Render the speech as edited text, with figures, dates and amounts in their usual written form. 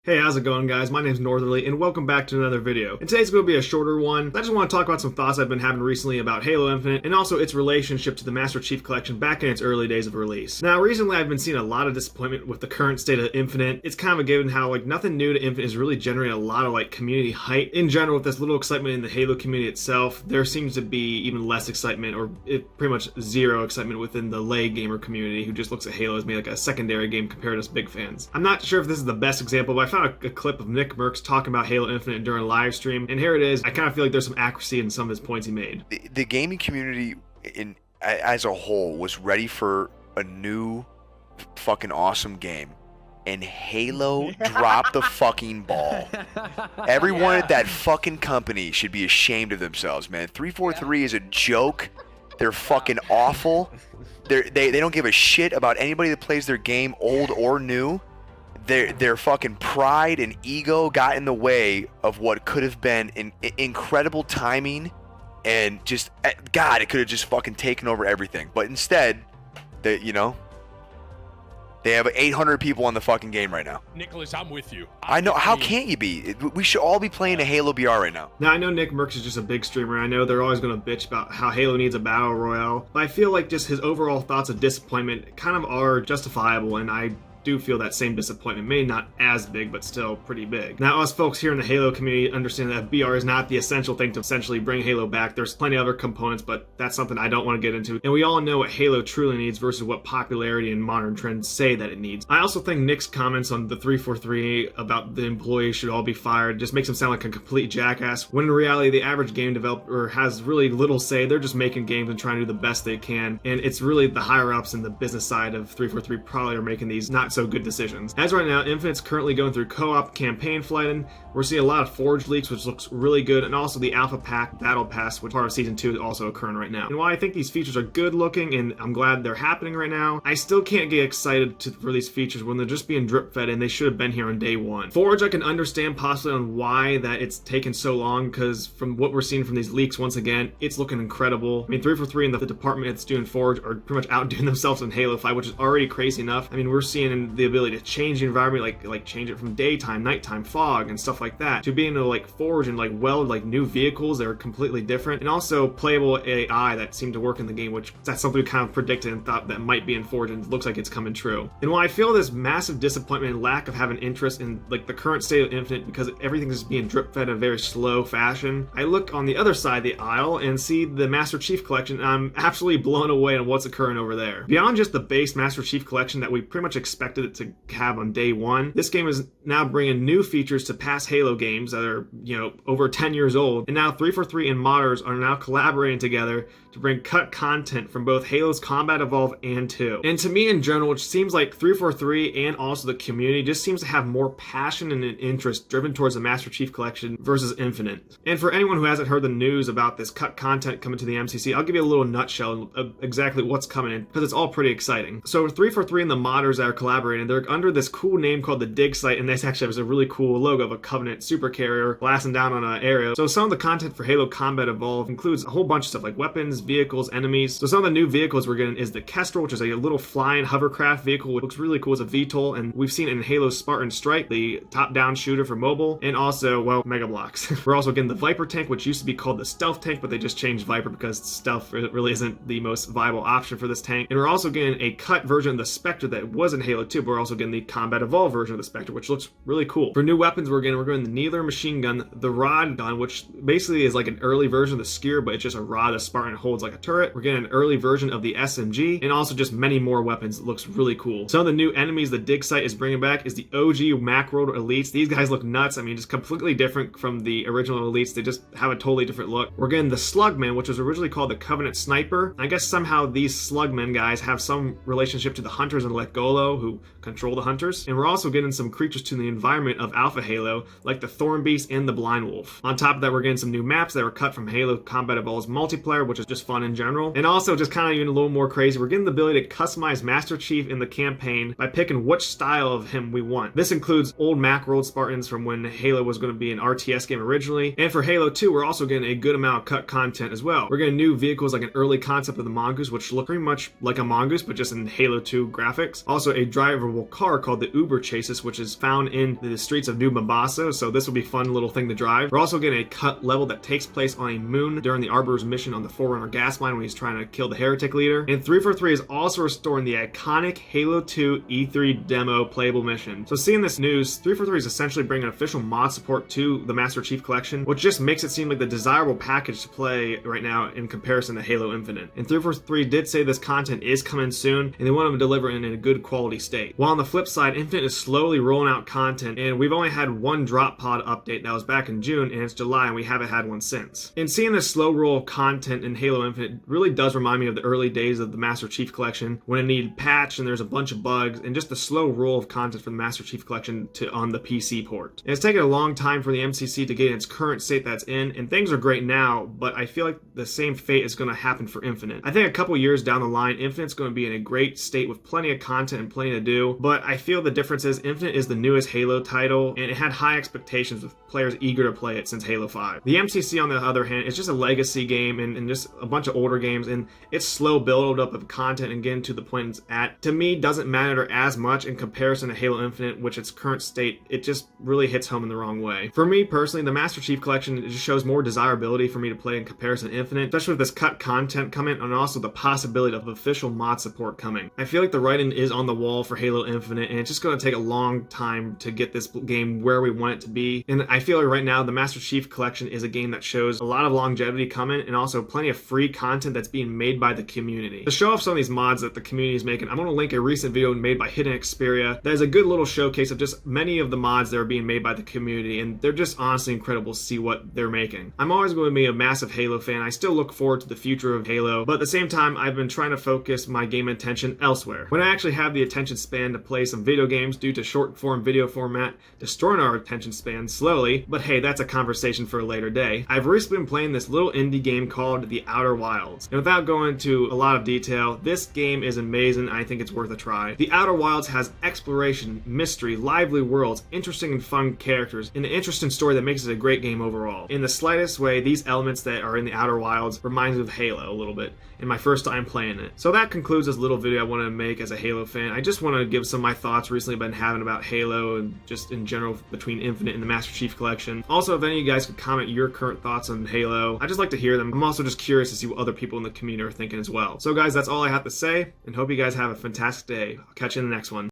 Hey, how's it going, guys? My name's Northerly, and welcome back to another video. And today's going to be a shorter one. I just want to talk about some thoughts I've been having recently about Halo Infinite, and also its relationship to the Master Chief Collection back in its early days of release. Now, recently I've been seeing a lot of disappointment with the current state of Infinite. It's kind of a given how, nothing new to Infinite is really generating a lot of, community hype. In general, with this little excitement in the Halo community itself, there seems to be even less excitement, or pretty much zero excitement within the lay gamer community, who just looks at Halo as maybe a secondary game compared to us big fans. I'm not sure if this is the best example, but I found a clip of Nick Merckx talking about Halo Infinite during a live stream, and here it is. I kind of feel like there's some accuracy in some of his points he made. The gaming community as a whole was ready for a new fucking awesome game, and Halo dropped the fucking ball. Everyone at that fucking company should be ashamed of themselves, man. 343 is a joke. They're fucking awful. They don't give a shit about anybody that plays their game, old or new. Their fucking pride and ego got in the way of what could have been an incredible timing, and just, God, it could have just fucking taken over everything. But instead, they have 800 people on the fucking game right now. Nicholas, I'm with you. I know. How can't you be? We should all be playing a Halo BR right now. Now, I know Nick Merckx is just a big streamer. I know they're always going to bitch about how Halo needs a battle royale, but I feel like just his overall thoughts of disappointment kind of are justifiable, and I do feel that same disappointment. Maybe not as big, but still pretty big. Now, us folks here in the Halo community understand that BR is not the essential thing to essentially bring Halo back. There's plenty of other components, but that's something I don't want to get into. And we all know what Halo truly needs versus what popularity and modern trends say that it needs. I also think Nick's comments on the 343 about the employees should all be fired just makes him sound like a complete jackass, when in reality, the average game developer has really little say. They're just making games and trying to do the best they can. And it's really the higher-ups in the business side of 343 probably are making these not so good decisions. As right now, Infinite's currently going through co-op campaign flighting. We're seeing a lot of Forge leaks, which looks really good, and also the Alpha Pack Battle Pass, which part of Season 2 is also occurring right now. And while I think these features are good looking, and I'm glad they're happening right now, I still can't get excited for these features when they're just being drip fed, and they should have been here on day one. Forge, I can understand possibly on why that it's taken so long, because from what we're seeing from these leaks, once again, it's looking incredible. I mean, 343 and the department that's doing Forge are pretty much outdoing themselves in Halo 5, which is already crazy enough. I mean, we're seeing the ability to change the environment, like change it from daytime, nighttime, fog, and stuff like that, to being able to forge and weld new vehicles that are completely different, and also playable AI that seemed to work in the game, which that's something we kind of predicted and thought that might be in Forge, and it looks like it's coming true. And while I feel this massive disappointment and lack of having interest in the current state of Infinite because everything's just being drip fed in a very slow fashion, I look on the other side of the aisle and see the Master Chief Collection, and I'm absolutely blown away on what's occurring over there. Beyond just the base Master Chief Collection that we pretty much expected it to have on day one, this game is now bringing new features to past Halo games that are, over 10 years old, and now 343 and modders are now collaborating together to bring cut content from both Halo's Combat Evolve and 2. And to me in general, it seems like 343 and also the community just seems to have more passion and an interest driven towards the Master Chief Collection versus Infinite. And for anyone who hasn't heard the news about this cut content coming to the MCC, I'll give you a little nutshell of exactly what's coming in, because it's all pretty exciting. So 343 and the modders that are collaborating, they're under this cool name called the Dig Site, and this actually has a really cool logo of a Covenant supercarrier blasting down on an area. So some of the content for Halo Combat Evolve includes a whole bunch of stuff like weapons, vehicles, enemies. So some of the new vehicles we're getting is the Kestrel, which is a little flying hovercraft vehicle, which looks really cool as a VTOL, and we've seen it in Halo Spartan Strike, the top-down shooter for mobile, and also, well, Mega Blocks. We're also getting the Viper tank, which used to be called the Stealth tank, but they just changed Viper because stealth really isn't the most viable option for this tank. And we're also getting a cut version of the Spectre that was in Halo 2, but we're also getting the Combat Evolve version of the Spectre, which looks really cool. For new weapons, we're getting the Needler machine gun, the Rod gun, which basically is like an early version of the Skewer, but it's just a rod that Spartan holds like a turret. We're getting an early version of the SMG, and also just many more weapons. It looks really cool. Some of the new enemies the Dig Site is bringing back is the OG Macworld Elites. These guys look nuts. I mean, just completely different from the original Elites. They just have a totally different look. We're getting the Slugman, which was originally called the Covenant Sniper. I guess somehow these Slugmen guys have some relationship to the Hunters and Legolo, who control the Hunters. And we're also getting some creatures to the environment of Alpha Halo, like the Thorn Beast and the Blind Wolf. On top of that, we're getting some new maps that were cut from Halo Combat Evolve's multiplayer, which is just fun in general. And also, just kind of even a little more crazy, we're getting the ability to customize Master Chief in the campaign by picking which style of him we want. This includes old Macworld Spartans from when Halo was going to be an RTS game originally. And for Halo 2, we're also getting a good amount of cut content as well. We're getting new vehicles like an early concept of the Mongoose, which look pretty much like a Mongoose, but just in Halo 2 graphics. Also, a dry drivable car called the Uber Chasis, which is found in the streets of New Mombasa, so this will be a fun little thing to drive. We're also getting a cut level that takes place on a moon during the Arbor's mission on the Forerunner gas mine when he's trying to kill the heretic leader. And 343 is also restoring the iconic Halo 2 E3 demo playable mission. So seeing this news, 343 is essentially bringing official mod support to the Master Chief Collection, which just makes it seem like the desirable package to play right now in comparison to Halo Infinite. And 343 did say this content is coming soon, and they want to deliver it in a good quality state. While on the flip side, Infinite is slowly rolling out content, and we've only had one drop pod update that was back in June, and it's July, and we haven't had one since. And seeing this slow roll of content in Halo Infinite really does remind me of the early days of the Master Chief Collection, when it needed patch and there's a bunch of bugs, and just the slow roll of content for the Master Chief Collection on the PC port. And it's taken a long time for the MCC to get in its current state that's in, and things are great now, but I feel like the same fate is going to happen for Infinite. I think a couple years down the line, Infinite's going to be in a great state with plenty of content and plenty to do, but I feel the difference is Infinite is the newest Halo title, and it had high expectations with players eager to play it since Halo 5. The MCC, on the other hand, is just a legacy game and just a bunch of older games, and its slow build up of content and getting to the point it's at, to me, doesn't matter as much in comparison to Halo Infinite, which its current state, it just really hits home in the wrong way. For me personally, the Master Chief Collection, it just shows more desirability for me to play in comparison to Infinite, especially with this cut content coming and also the possibility of official mod support coming. I feel like the writing is on the wall for Halo Infinite, and it's just going to take a long time to get this game where we want it to be. And I feel like right now the Master Chief Collection is a game that shows a lot of longevity coming and also plenty of free content that's being made by the community. To show off some of these mods that the community is making, I'm going to link a recent video made by Hidden Xperia that is a good little showcase of just many of the mods that are being made by the community, and they're just honestly incredible to see what they're making. I'm always going to be a massive Halo fan. I still look forward to the future of Halo, but at the same time, I've been trying to focus my game attention elsewhere. When I actually have the attention span to play some video games due to short form video format destroying our attention span slowly, but hey, that's a conversation for a later day. I've recently been playing this little indie game called The Outer Wilds. And without going into a lot of detail, this game is amazing. I think it's worth a try. The Outer Wilds has exploration, mystery, lively worlds, interesting and fun characters, and an interesting story that makes it a great game overall. In the slightest way, these elements that are in The Outer Wilds reminds me of Halo a little bit, and my first time playing it. So that concludes this little video I wanted to make as a Halo fan. I just want to give some of my thoughts recently been having about Halo and just in general between Infinite and the Master Chief Collection. Also, if any of you guys could comment your current thoughts on Halo, I'd just like to hear them. I'm also just curious to see what other people in the community are thinking as well. So guys, that's all I have to say, and hope you guys have a fantastic day. I'll catch you in the next one.